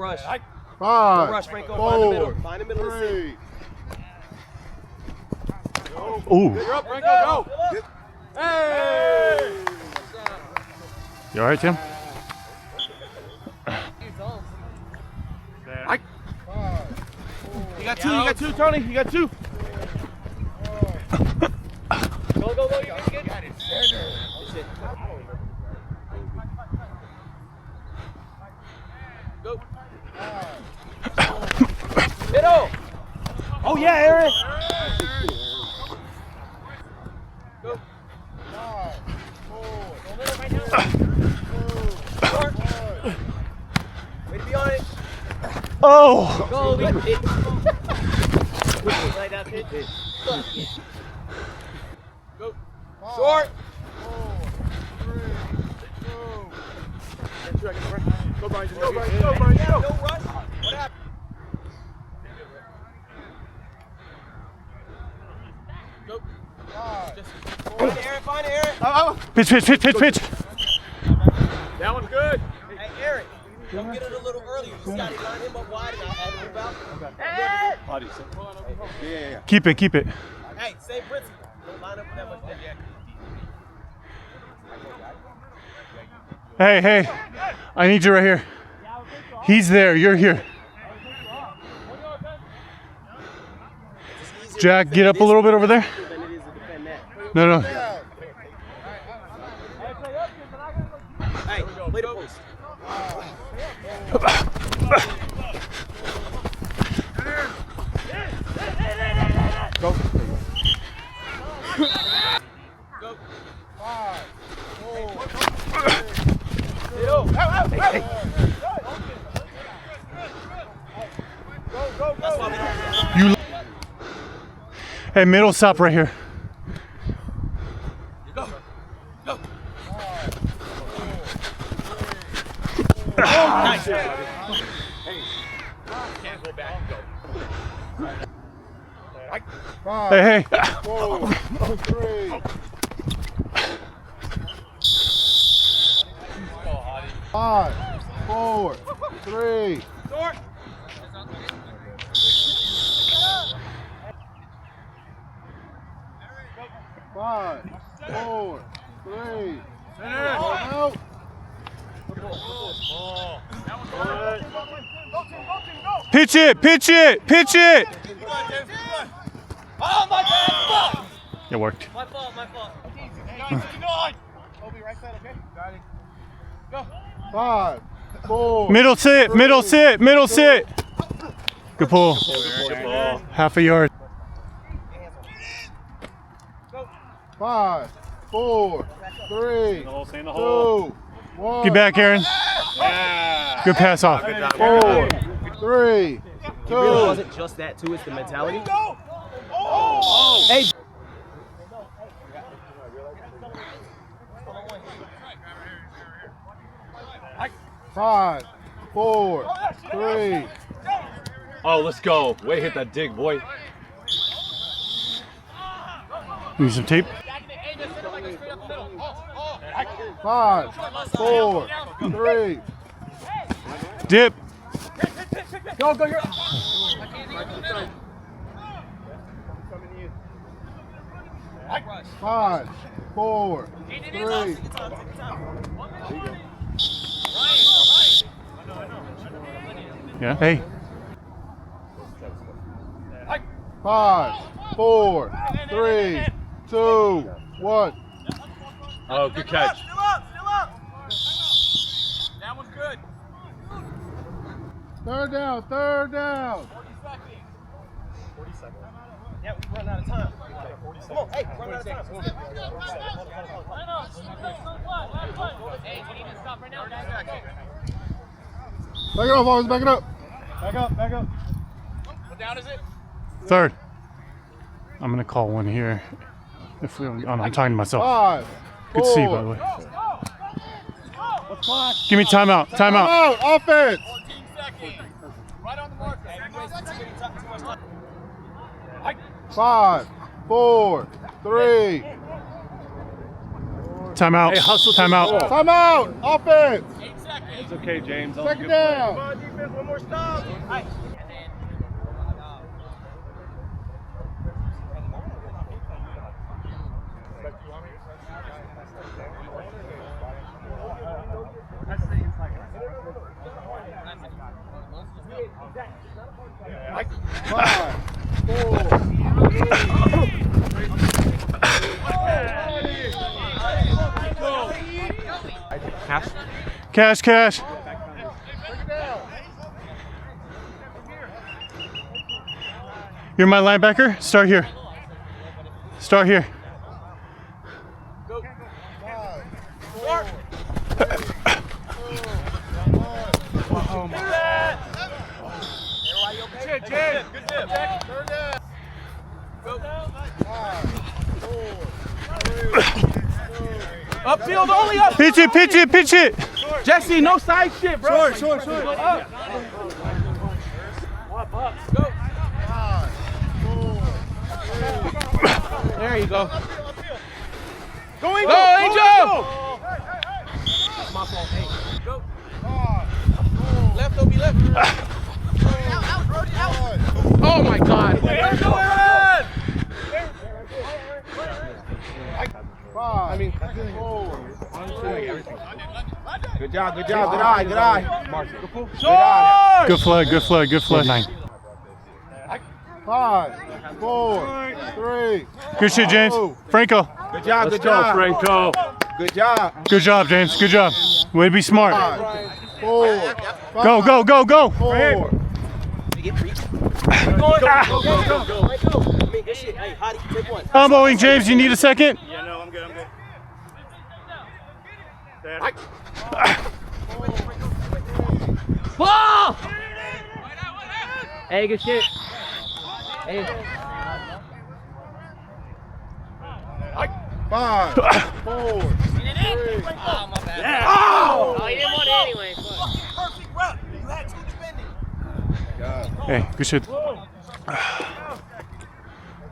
rush. 5, No rush, Franco. 4, Find the middle. 3. Ooh. You're up, Franco. Go. Hey! You all right, Tim? You got two, Tony. You got two. Go. You're good. Got it. Go. Middle. Oh, yeah, Aaron. Go. 5, 4, Way to be on it. Oh! Go. Like that pitch. Go. Short. 4, 3, 2. Go, Brian. Go, Brian. Go, Brian. Go. No rush. What happened? Go. 5, Just find Aaron. Pitch. That one's good. Hey, Aaron. Don't get it a little early. You just got to line him up wide and I'll have him move out. Okay. Yeah. Keep it. Hey, save Britzy. Don't line up that much there. Hey. I need you right here. He's there. You're here. Jack, get up a little bit over there. No. Hey, play the post. Go. Go. 5, 4, 3. Go. That's why we don't. You. Hey, middle stop right here. Go. Nice. Can't go back. Go. 5, Hey. 4, 3. 5, 4, 3. Short. 5, 4, 3. Out. Pitch it. Oh, my bad. Fuck. It worked. My fault. Obi, right side, okay? Got it. Go. 5, 4. Middle sit. Good pull. Half a yard. 5, 4, 3, 2, 1. Get back, Aaron. Yeah. Good pass off. 4, 3, 2. It really wasn't just that, too. It's the mentality. Hey. 5, 4, 3. Oh, let's go. Way to hit that dig, boy. Need some tape? 5, 4, 3. Dip. Go. You're 5, 4, 3. Yeah. Hey. 5, 4, 3, 2, 1. Oh, good catch. Still up. That one's good. Third down. 40 seconds. Yeah, we run out of time. Come on, hey, run out of time. Hey, we need to stop right now. Back it up, boys. Back it up. Back up. What down is it? Third. I'm gonna call one here. If we, oh no, I'm talking to myself. 5, Good 4. see, by the way. Give me timeout. Out. Offense. 14 seconds. Right on the mark. 5, 4, 3. Timeout. Hey, hustle. Timeout. Timeout. Offense. 8 seconds. It's okay, James. That was a Second good play. down. Come on, defense, one more stop. Hey. Five, 4. Cash. You're my linebacker? Start here. Good tip. Third down. Upfield only up. Pitch it. Jesse, no side shit, bro. Short. Five, 4, 3. There you go. Go, Angel. My fault. Hey. Go. 5, 4. Left, Obi, left. Oh my God. I mean, 4. Good job. Good eye. Mark. Good eye. Good flood. 9. 5, 4, 3. Good shit, James. Franco. Good job. Let's go, Franco. Good job. Good job, James. Good job. Way to be smart. 5, 4. Go. 4. Elbowing, James. You need a second? Yeah, no, I'm good. Ball! Hey, good shit. Hey. 5, 4, 3. Oh, you didn't want it anyway. Perfect route. You had two defending. Hey, good shit.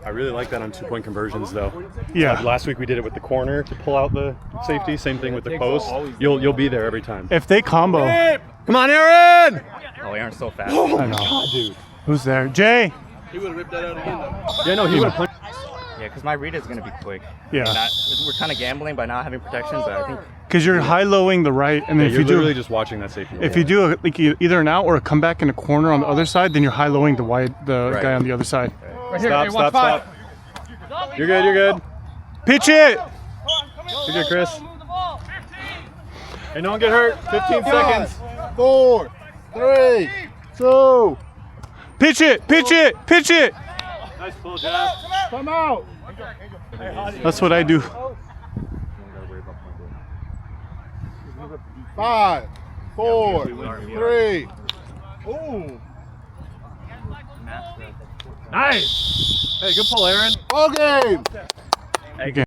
I really like that on 2-point conversions, though. Yeah. Last week we did it with the corner to pull out the safety. Same thing with the post. You'll be there every time. If they combo. Come on, Aaron! Oh, Aaron's so fast. I know. Dude. Who's there? Jay. He would have ripped that out again, though. Yeah, no, he would have played. Yeah, because my read is going to be quick. Yeah. We're kind of gambling by not having protections, but I think Because you're high-lowing the right, and then if You're you literally do, just watching that safety. if you do like either an out or a comeback in a corner on the other side, then you're high-lowing the Right. guy on the other side. Stop. You're good. Pitch it. You're good, Chris. Hey, no one get hurt. 15 seconds. 5, 4, 3, 2. Pitch it. Nice pull, Jeff. Come out. That's what I do. 5, 4, 3. Ooh. Nice. Hey, good pull, Aaron. Ball game.